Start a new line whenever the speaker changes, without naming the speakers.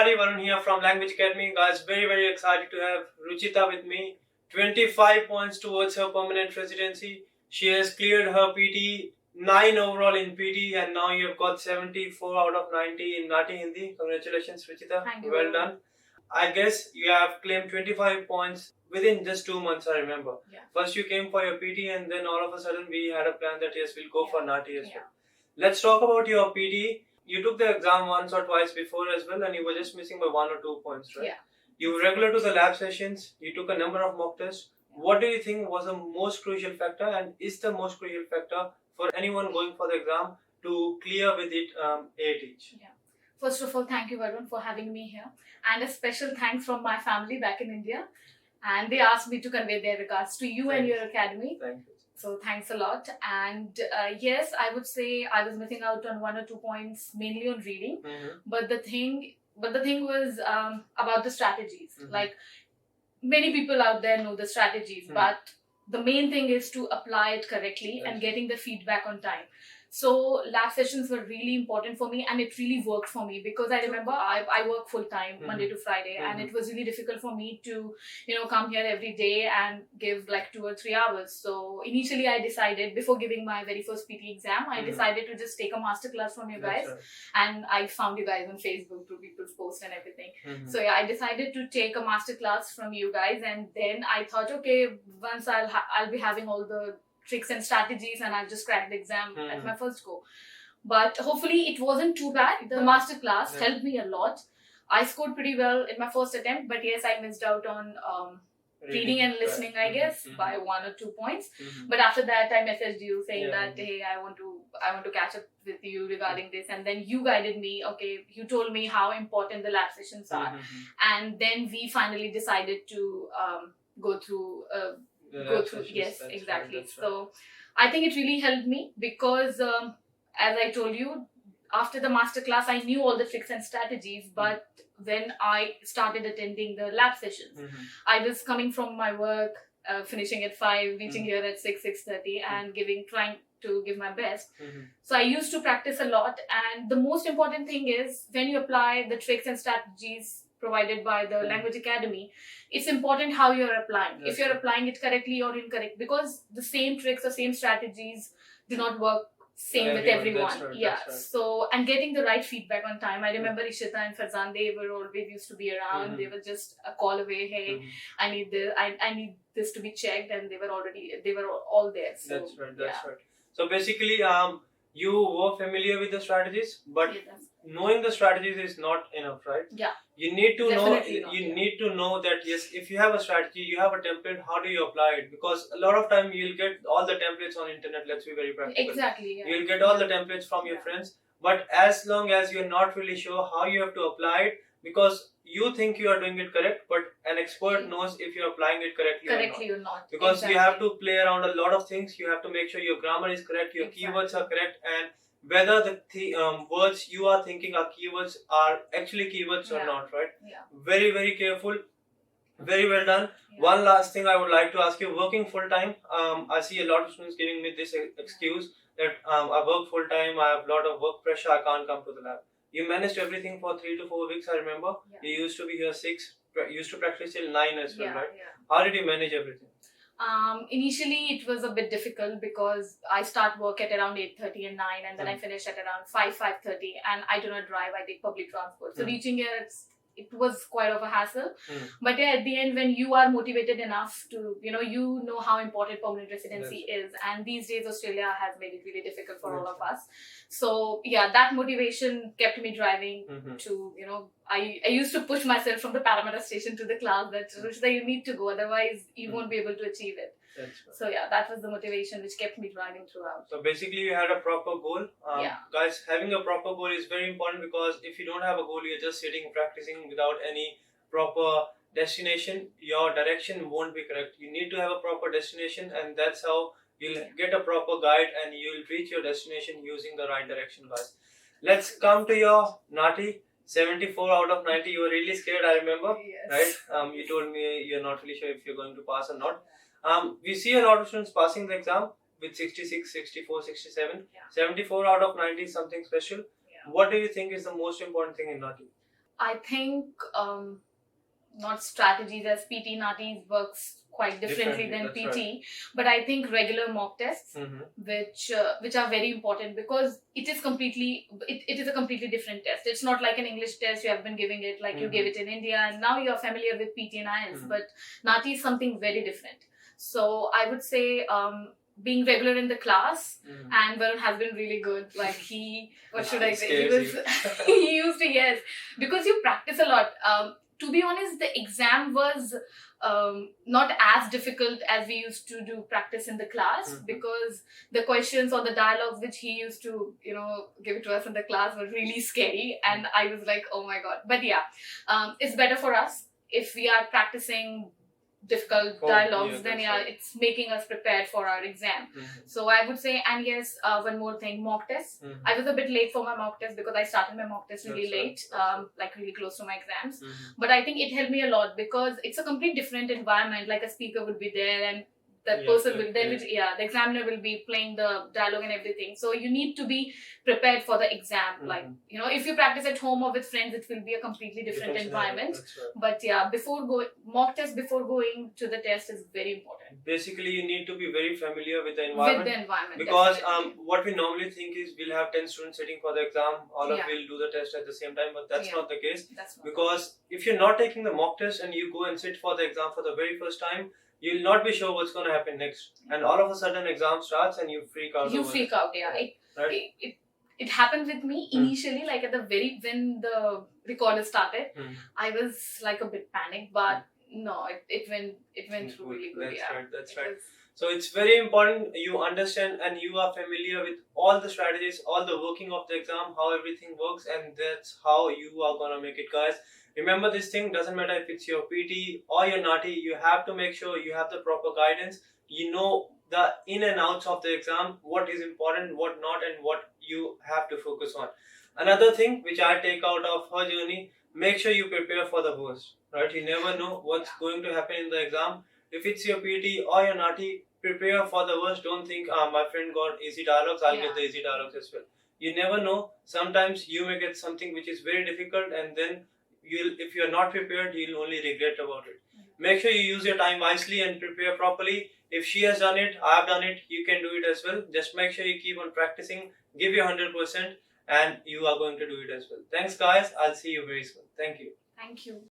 everybody, Varun here from Language Academy. Guys, very excited to have Ruchita with me. 25 points towards her permanent residency. She has cleared her PTE, 9 overall in PTE, and now you have got 74 out of 90 in NAATI Hindi. Congratulations, Ruchita.
Thank you.
Well done. I guess you have claimed 25 points within just 2 months, I remember.
Yeah.
First you came for your PTE and then all of a sudden we had a plan that yes, we'll go for NAATI as well. Let's talk about your PTE. You took the exam once or twice before as well and you were just missing by 1 or 2 points, right?
Yeah.
You were regular to the lab sessions, you took a number of mock tests. What do you think was the most crucial factor and is the most crucial factor for anyone going for the exam to clear with it AATH?
Yeah. First of all, thank you Varun for having me here, and a special thanks from my family back in India, and they asked me to convey their regards to you and your academy.
Thank you.
So thanks a lot. And yes, I would say I was missing out on 1 or 2 points, mainly on reading. But the thing was about the strategies. Like, many people out there know the strategies, but the main thing is to apply it correctly and getting the feedback on time. So lab sessions were really important for me, and it really worked for me because I remember I work full time Monday to Friday, and it was really difficult for me to come here every day and give like 2 or 3 hours. So initially I decided, before giving my very first PT exam, I decided to just take a masterclass from you guys. And I found you guys on Facebook through people's posts and everything. So yeah, I decided to take a masterclass from you guys, and then I thought, okay, once I'll be having all the tricks and strategies and I'll just crack the exam at my first go. But hopefully it wasn't too bad. The masterclass helped me a lot. I scored pretty well in my first attempt, but yes, I missed out on reading and listening, I guess, by 1 or 2 points. But after that, I messaged you saying that, hey, I want to catch up with you regarding this, and then you guided me. Okay, you told me how important the lab sessions are, and then we finally decided to go through. Yes, exactly. So I think it really helped me because as I told you, after the masterclass I knew all the tricks and strategies, but when I started attending the lab sessions, I was coming from my work, finishing at 5, reaching here at 6:30 and trying to give my best. So I used to practice a lot, and the most important thing is when you apply the tricks and strategies provided by the Language Academy, it's important how you're applying. If you're applying it correctly or incorrect, because the same tricks or same strategies do not work same with everyone. So, and getting the right feedback on time. I remember Ruchita and Farzan, they were always used to be around. They were just a call away. Hey, I need this to be checked, and they were all there. So,
that's right. So basically, you were familiar with the strategies, but knowing the strategies is not enough, right?
Yeah.
You need to
Definitely
know. Need to know that yes, if you have a strategy, you have a template. How do you apply it? Because a lot of time you'll get all the templates on internet. Let's be very practical.
Exactly. Yeah.
You'll get all the templates from your friends, but as long as you're not really sure how you have to apply it, because you think you are doing it correct, but an expert knows if you're applying it correctly or not. Because you have to play around a lot of things. You have to make sure your grammar is correct, your keywords are correct, and whether the words you are thinking are keywords are actually keywords or not, right? Very careful. Very well done. One last thing I would like to ask you, working full time, I see a lot of students giving me this excuse that I work full time, I have a lot of work pressure, I can't come to the lab. You managed everything for 3 to 4 weeks, I remember. You used to be here 6, used to practice till 9 as well, right? How did you manage everything?
Initially it was a bit difficult because I start work at around 8:30 and 9, and then I finish at around 5:30, and I do not drive, I take public transport. So reaching here, it was quite of a hassle. But yeah, at the end, when you are motivated enough to, you know how important permanent residency is, and these days Australia has made it really difficult for all of us. So yeah, that motivation kept me driving to, I used to push myself from the Parramatta station to the class that Ruchita, you need to go, otherwise you won't be able to achieve it. So yeah, that was the motivation which kept me driving throughout.
So basically you had a proper goal. Guys, having a proper goal is very important, because if you don't have a goal, you're just sitting practicing without any proper destination, your direction won't be correct. You need to have a proper destination, and that's how you'll get a proper guide and you'll reach your destination using the right direction, guys. Let's come to your NAATI. 74 out of 90. You were really scared, I remember, right? You told me you're not really sure if you're going to pass or not. We see a lot of students passing the exam with 66, 64, 67. 74 out of 90 is something special. What do you think is the most important thing in NAATI?
I think not strategies, as PTE NAATI works quite differently than PT, right. But I think regular mock tests, which are very important, because it is a completely different test. It's not like an English test you have been giving it, like you gave it in India and now you're familiar with PT and IELTS, but NAATI is something very different. So I would say being regular in the class, and Varun has been really good. Like what should I say? He used to, yes, because you practice a lot. To be honest, the exam was not as difficult as we used to do practice in the class, because the questions or the dialogues which he used to, give it to us in the class were really scary, and I was like, oh my god. But yeah, it's better for us if we are practicing difficult dialogues, then it's making us prepared for our exam. So I would say, and yes, one more thing, mock tests. I was a bit late for my mock test because I started my mock test really late, like really close to my exams. But I think it helped me a lot because it's a complete different environment. Like a speaker would be there, and that person will then, the examiner will be playing the dialogue and everything. So you need to be prepared for the exam. Like, if you practice at home or with friends, it will be a completely different environment. But yeah, mock test before going to the test is very important.
Basically, you need to be very familiar with the environment. Because what we normally think is we'll have 10 students sitting for the exam, all of will do the test at the same time, but that's not the case. Because if you're not taking the mock test and you go and sit for the exam for the very first time, you'll not be sure what's going to happen next, and all of a sudden exam starts and you freak out.
It happened with me initially, like when the recorder started, I was like a bit panicked, but no, it went through really good.
That's right. So it's very important you understand and you are familiar with all the strategies, all the working of the exam, how everything works, and that's how you are going to make it, guys. Remember this thing, doesn't matter if it's your PT or your NAATI, you have to make sure you have the proper guidance. You know the in and outs of the exam, what is important, what not, and what you have to focus on. Another thing which I take out of her journey, make sure you prepare for the worst, right? You never know what's going to happen in the exam. If it's your PT or your NAATI, prepare for the worst. Don't think, my friend got easy dialogues, I'll get the easy dialogues as well. You never know. Sometimes you may get something which is very difficult, and then if you're not prepared, you'll only regret about it. Make sure you use your time wisely and prepare properly. If she has done it, I've done it, you can do it as well. Just make sure you keep on practicing, give your 100%, and you are going to do it as well. Thanks guys, I'll see you very soon. Thank you.
Thank you.